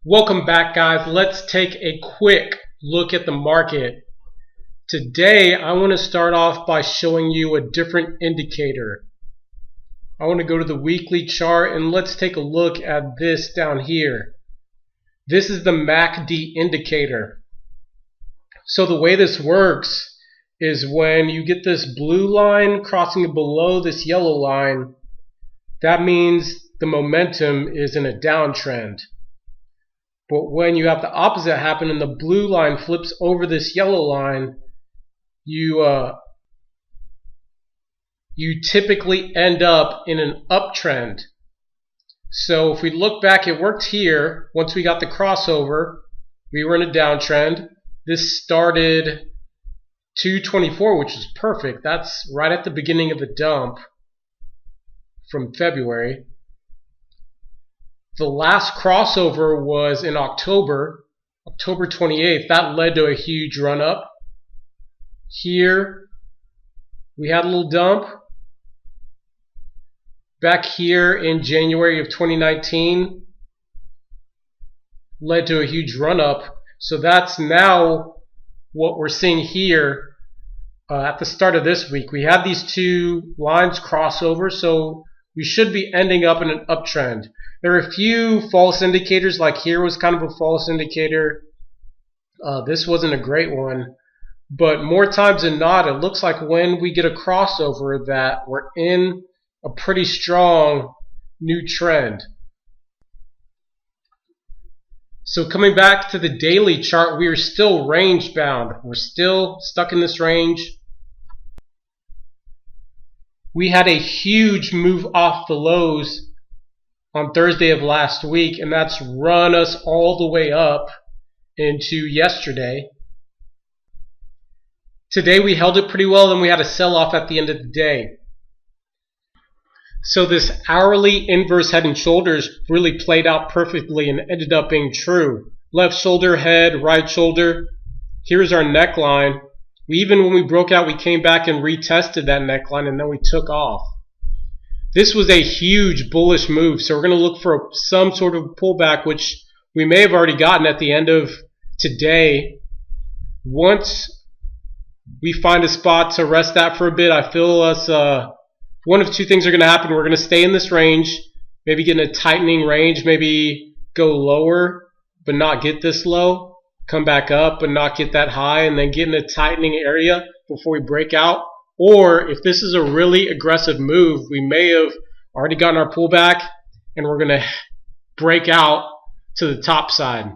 Welcome back, guys. Let's take a quick look at the market. Today I want to start off by showing you a different indicator. I want to go to the weekly chart and let's take a look at this down here. This is the MACD indicator. So the way this works is when you get this blue line crossing below this yellow line, that means the momentum is in a downtrend. But when you have the opposite happen and the blue line flips over this yellow line, you typically end up in an uptrend. So if we look back, it worked here. Once we got the crossover, we were in a downtrend. This started 224, which is perfect. That's right at the beginning of the dump from February. The last crossover was in October 28th. That led to a huge run up. Here we had a little dump. Back here in January of 2019 led to a huge run up. So that's now what we're seeing here at the start of this week. We had these two lines cross over, so we should be ending up in an uptrend. There are a few false indicators, like here was kind of a false indicator. This wasn't a great one. But more times than not, it looks like when we get a crossover that we're in a pretty strong new trend. So coming back to the daily chart, we are still range bound. We're still stuck in this range. We had a huge move off the lows on Thursday of last week, and that's run us all the way up into yesterday. Today we held it pretty well, then we had a sell-off at the end of the day. So this hourly inverse head and shoulders really played out perfectly and ended up being true. Left shoulder, head, right shoulder. Here's our neckline. Even when we broke out, we came back and retested that neckline, and then we took off. This was a huge bullish move, so we're going to look for some sort of pullback, which we may have already gotten at the end of today. Once we find a spot to rest that for a bit, I feel us one of two things are going to happen. We're going to stay in this range, maybe get in a tightening range, maybe go lower but not get this low, come back up but not get that high, and then get in a tightening area before we break out. Or if this is a really aggressive move, we may have already gotten our pullback and we're going to break out to the top side.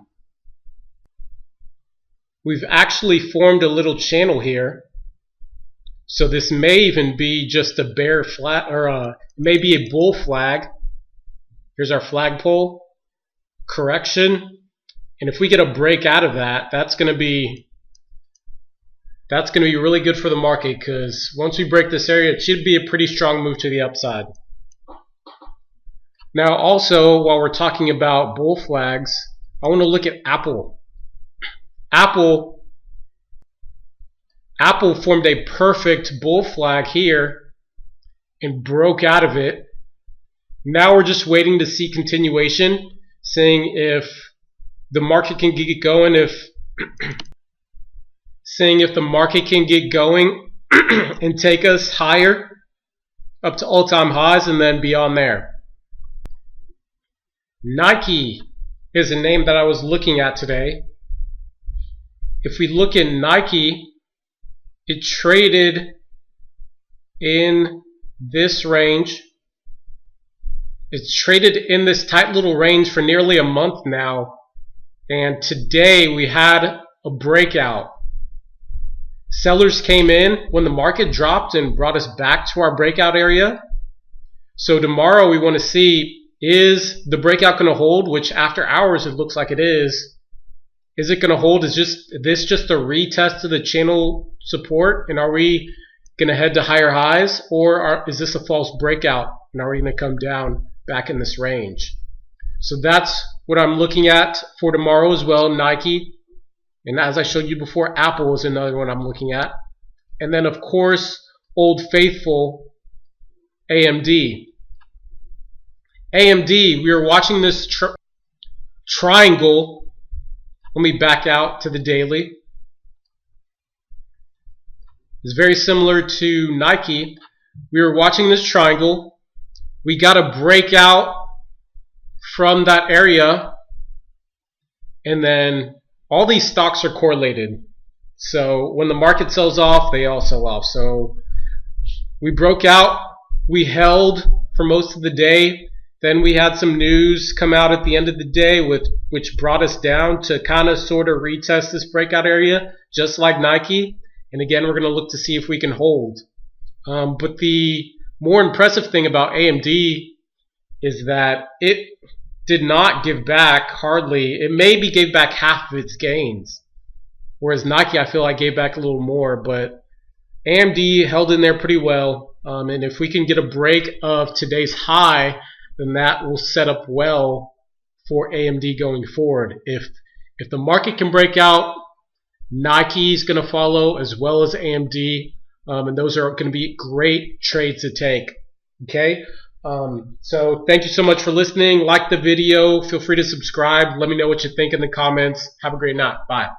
We've actually formed a little channel here. So this may even be just a bear flag, or maybe a bull flag. Here's our flagpole. Correction. And if we get a break out of that, that's going to be really good for the market, because once we break this area, it should be a pretty strong move to the upside. Now also, while we're talking about bull flags, I want to look at Apple. Apple formed a perfect bull flag here and broke out of it. Now we're just waiting to see continuation, seeing if the market can get going, seeing if the market can get going and take us higher up to all-time highs and then beyond there. Nike is a name that I was looking at today. If we look at Nike, it traded in this range. It's traded in this tight little range for nearly a month now, and today we had a breakout. Sellers came in when the market dropped and brought us back to our breakout area. So tomorrow we want to see, is the breakout going to hold, which after hours it looks like it is. Is it going to hold? Is this just a retest of the channel support, and are we going to head to higher highs, or is this a false breakout and are we going to come down back in this range? So that's what I'm looking at for tomorrow as well. Nike. And as I showed you before, Apple is another one I'm looking at. And then, of course, Old Faithful, AMD. AMD, we were watching this triangle. Let me back out to the daily. It's very similar to Nike. We were watching this triangle. We got a breakout from that area, and then all these stocks are correlated. So when the market sells off, they all sell off. So we broke out. We held for most of the day. Then we had some news come out at the end of the day which brought us down to kind of sort of retest this breakout area, just like Nike. And again, we're going to look to see if we can hold. But the more impressive thing about AMD is that it did not give back hardly. It maybe gave back half of its gains. Whereas Nike, I feel like, gave back a little more. But AMD held in there pretty well. And if we can get a break of today's high, then that will set up well for AMD going forward. If the market can break out, Nike is going to follow as well as AMD, and those are going to be great trades to take. Okay, so thank you so much for listening. Like the video. Feel free to subscribe. Let me know what you think in the comments. Have a great night. Bye.